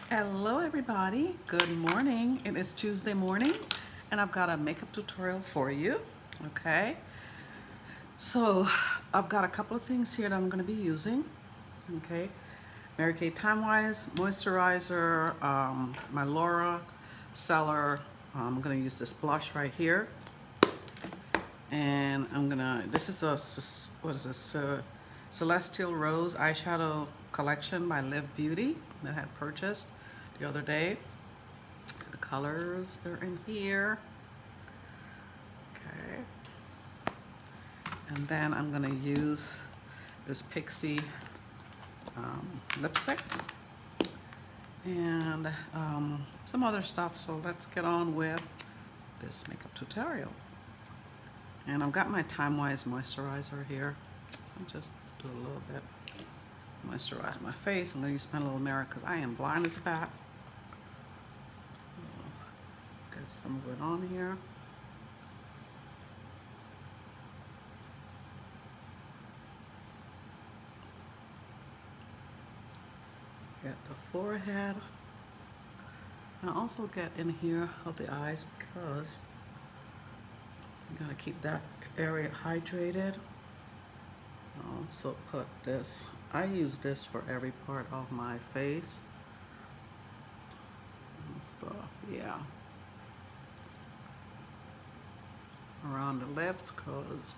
Hello everybody, good morning. It is Tuesday morning and I've got a makeup tutorial for you. Okay, so I've got a couple of things here that I'm going to be using. Okay, Mary Kay Time Wise moisturizer, my Laura Seller. I'm going to use this blush right here, and this is what is this, Celestial Rose eyeshadow collection by Live Beauty that I had purchased the other day. The colors are in here. Okay. And then I'm gonna use this Pixie lipstick and some other stuff. So let's get on with this makeup tutorial. And I've got my Time Wise moisturizer here. I'll just do a little bit. Moisturize my face. I'm gonna use my little mirror because I am blind as a bat. Get some of it on here. Get the forehead. And I also get in here of the eyes because you gotta keep that area hydrated. I also put this. I use this for every part of my face and stuff. Yeah. Around the lips, cause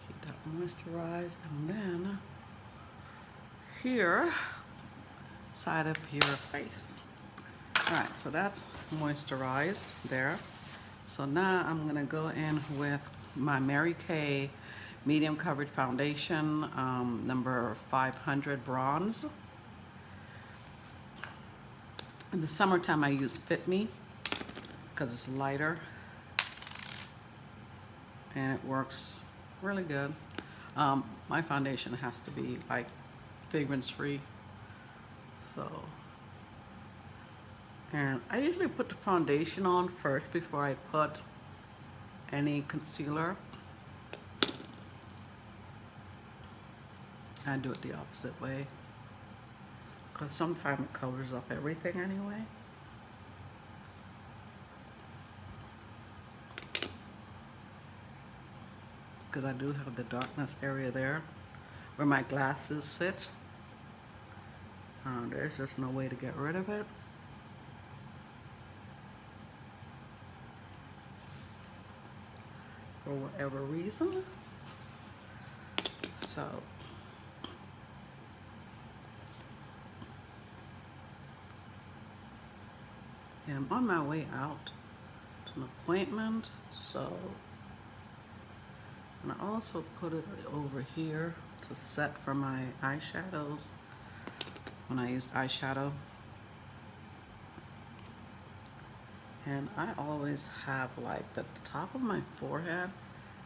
keep that moisturized, and then here, side of your face. All right, so that's moisturized there. So now I'm gonna go in with my Mary Kay medium coverage foundation, number 500 bronze. In the summertime I use Fit Me because it's lighter and it works really good. My foundation has to be like fragrance free. So, and I usually put the foundation on first before I put any concealer. I do it the opposite way because sometimes it covers up everything anyway. Because I do have the darkness area there where my glasses sit. There's just no way to get rid of it. For whatever reason. So yeah, I'm on my way out to an appointment, so, and I also put it over here to set for my eyeshadows when I used eyeshadow. And I always have like the top of my forehead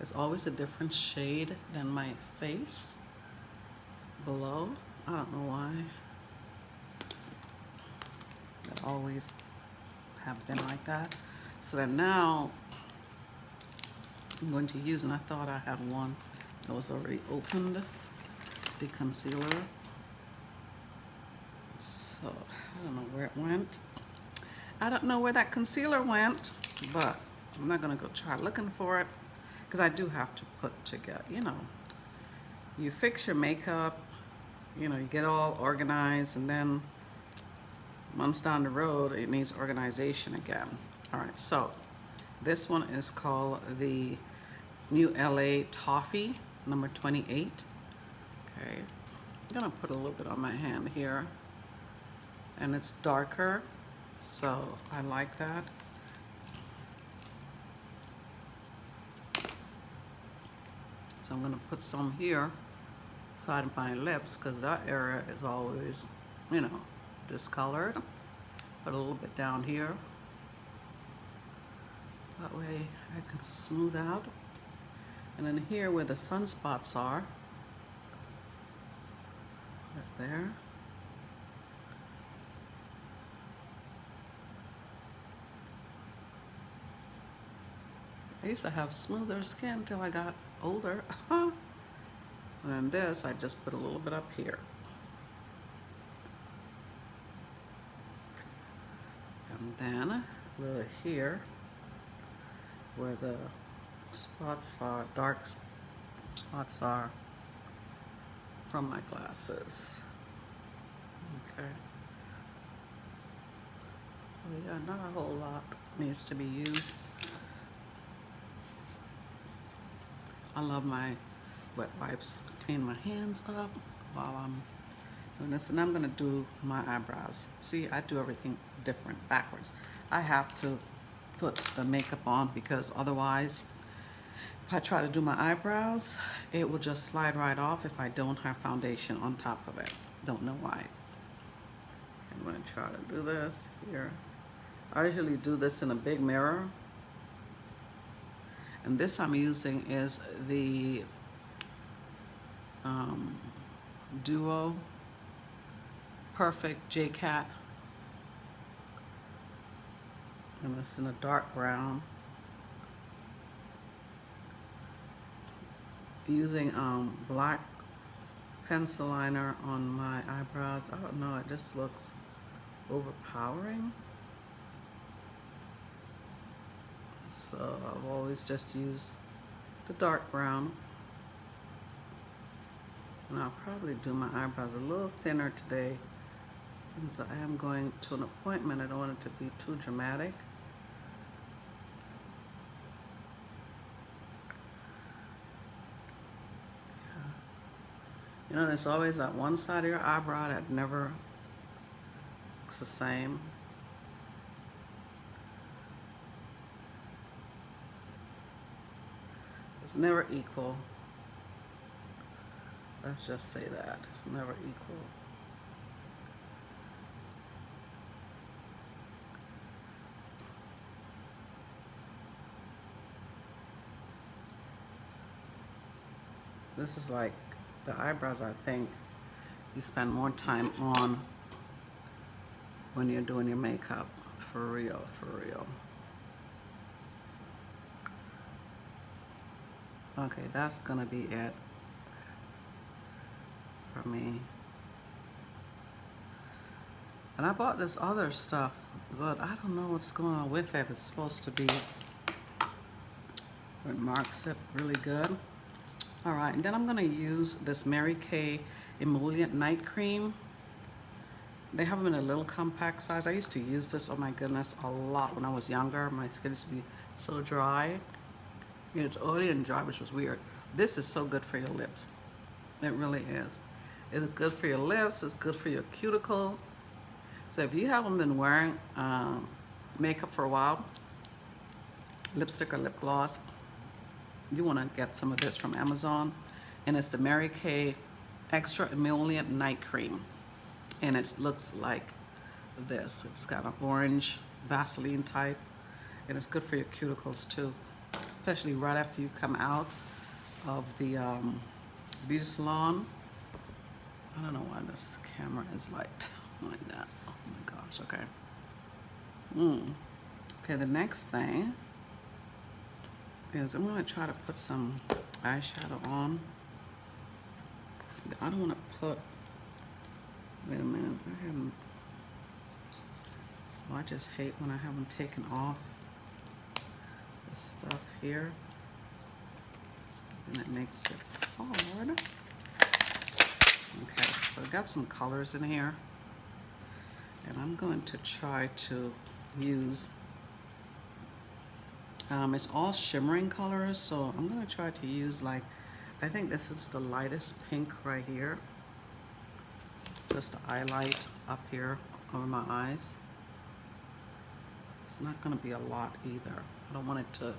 is always a different shade than my face below. I don't know why. It always have been like that. So that now I'm going to use, and I thought I had one that was already opened, the concealer. So I don't know where it went. I don't know where that concealer went, but I'm not gonna go try looking for it because I do have to put together, you know, you fix your makeup, you know, you get all organized, and then months down the road, it needs organization again. All right, so this one is called the New LA Toffee, number 28. Okay, I'm gonna put a little bit on my hand here, and it's darker, so I like that. So I'm gonna put some here, side of my lips, because that area is always, you know, discolored. Put a little bit down here. That way I can smooth out. And then here where the sunspots are, right there. I used to have smoother skin until I got older. And then this, I just put a little bit up here. And then a little here where the spots are, dark spots are from my glasses. Okay. So yeah, not a whole lot needs to be used. I love my wet wipes to clean my hands up while I'm doing this. And I'm gonna do my eyebrows. See, I do everything different, backwards. I have to put the makeup on because otherwise, if I try to do my eyebrows, it will just slide right off if I don't have foundation on top of it. Don't know why. I'm gonna try to do this here. I usually do this in a big mirror. And this I'm using is the Duo Perfect J-Cat. And it's in a dark brown. Using black pencil liner on my eyebrows. I don't know, it just looks overpowering. So I've always just used the dark brown. And I'll probably do my eyebrows a little thinner today since I am going to an appointment. I don't want it to be too dramatic. You know, there's always that one side of your eyebrow that never looks the same. It's never equal. Let's just say that. It's never equal. This is like the eyebrows, I think you spend more time on when you're doing your makeup. For real, for real. Okay, that's gonna be it for me. And I bought this other stuff, but I don't know what's going on with it. It's supposed to be, it marks it really good. All right, and then I'm gonna use this Mary Kay Emollient Night Cream. They have them in a little compact size. I used to use this, oh my goodness, a lot when I was younger. My skin used to be so dry. It's oily and dry, which was weird. This is so good for your lips. It really is. It's good for your lips, it's good for your cuticle. So if you haven't been wearing makeup for a while, lipstick or lip gloss, you want to get some of this from Amazon. And it's the Mary Kay Extra Emollient Night Cream. And it looks like this. It's got an orange Vaseline type. And it's good for your cuticles too. Especially right after you come out of the beauty salon. I don't know why this camera is like that. Oh my gosh, okay. Okay, the next thing is I'm gonna try to put some eyeshadow on. I don't wanna put, wait a minute, I just hate when I haven't taken off this stuff here. And it makes it hard. Okay, so I got some colors in here. And I'm going to try to use, it's all shimmering colors, so I'm gonna try to use like, I think this is the lightest pink right here. Just to highlight up here over my eyes. It's not gonna be a lot either. I don't want it to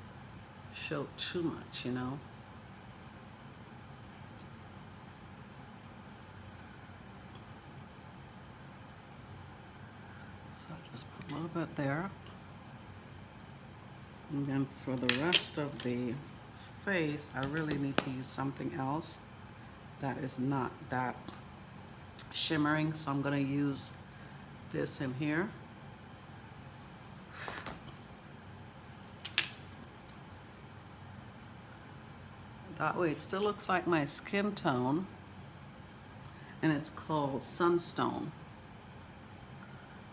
show too much, you know. So I'll just put a little bit there. And then for the rest of the face, I really need to use something else that is not that shimmering. So I'm gonna use this in here. That way it still looks like my skin tone. And it's called Sunstone.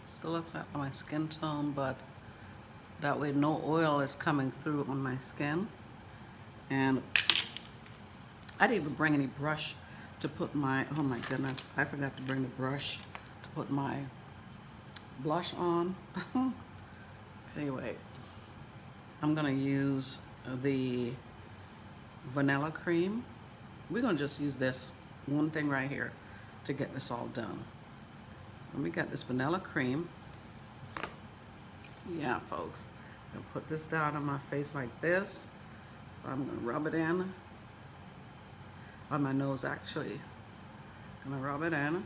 So to look like my skin tone, but that way no oil is coming through on my skin. And I didn't even bring any brush to put my, oh my goodness, I forgot to bring the brush to put my blush on. Anyway, I'm gonna use the vanilla cream. We're gonna just use this one thing right here to get this all done. And we got this vanilla cream. Yeah, folks, I'm gonna put this down on my face like this. I'm gonna rub it in on my nose, actually. Gonna rub it in.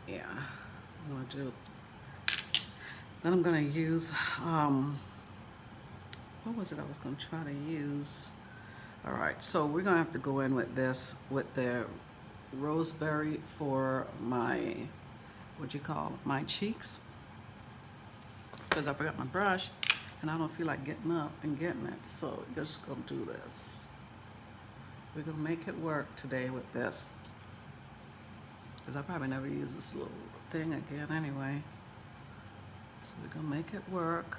Yeah, I'm gonna do. Then I'm gonna use, what was it I was gonna try to use? All right, so we're gonna have to go in with this, with the roseberry for my, what you call, my cheeks. Because I forgot my brush and I don't feel like getting up and getting it. So we're just gonna do this. We're gonna make it work today with this. Because I probably never use this little thing again anyway. So we're gonna make it work.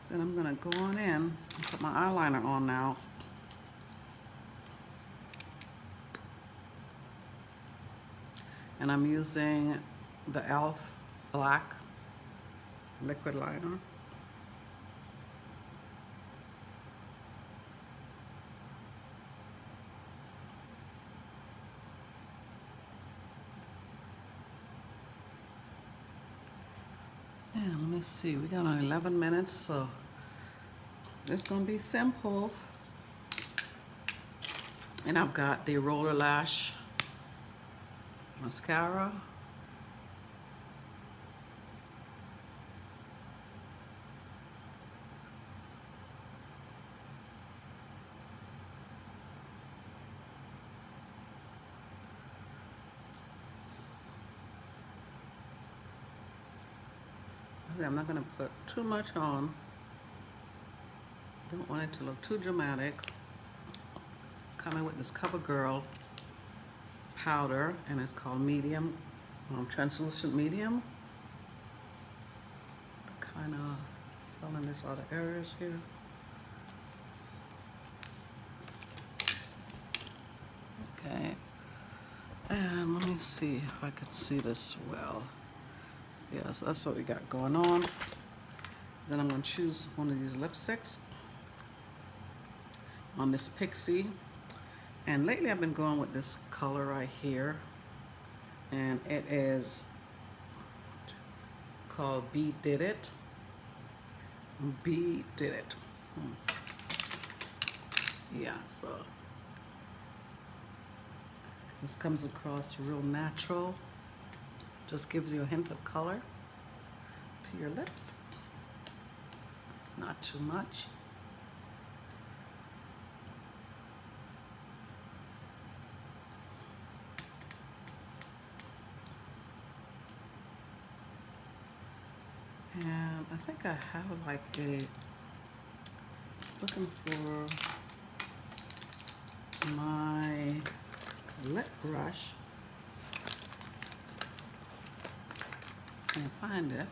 Then I'm gonna go on in and put my eyeliner on now. And I'm using the e.l.f. Black liquid liner. And let me see, we got on 11 minutes, so it's gonna be simple. And I've got the Roller Lash mascara. I'm not gonna put too much on. Don't want it to look too dramatic. Coming with this CoverGirl powder, and it's called medium, translucent medium. Kind of filling this other areas here. Okay, and let me see if I can see this well. Yes, that's what we got going on. Then I'm going to choose one of these lipsticks on this Pixie. And lately I've been going with this color right here. And it is called B Did It. B Did It. Yeah, so this comes across real natural. Just gives you a hint of color to your lips. Not too much. And I think I have like a, just looking for my lip brush. Can't find it,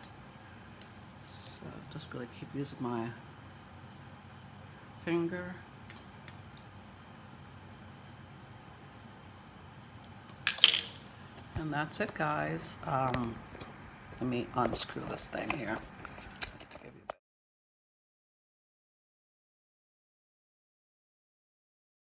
so just gonna keep using my finger. And that's it, guys. Let me unscrew this thing here.